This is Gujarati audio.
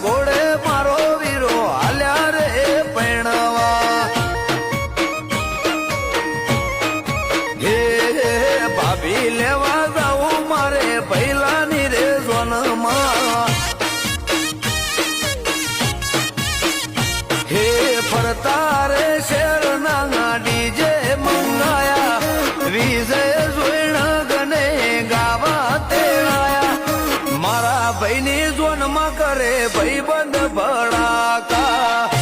ઘોડે મારો વીરો હાલ્યા રે પૈણવા હે ભાભી લેવા જાઉં મારે પહેલાની રે જોનમાં હે ફરતા રે શેરના ડીજે મંગાયા વિજય જોઈણ ગને ગાવા તેડાયા મારા ભાઈની જોનમાં કરે ભાઈ બંધ ભડાકા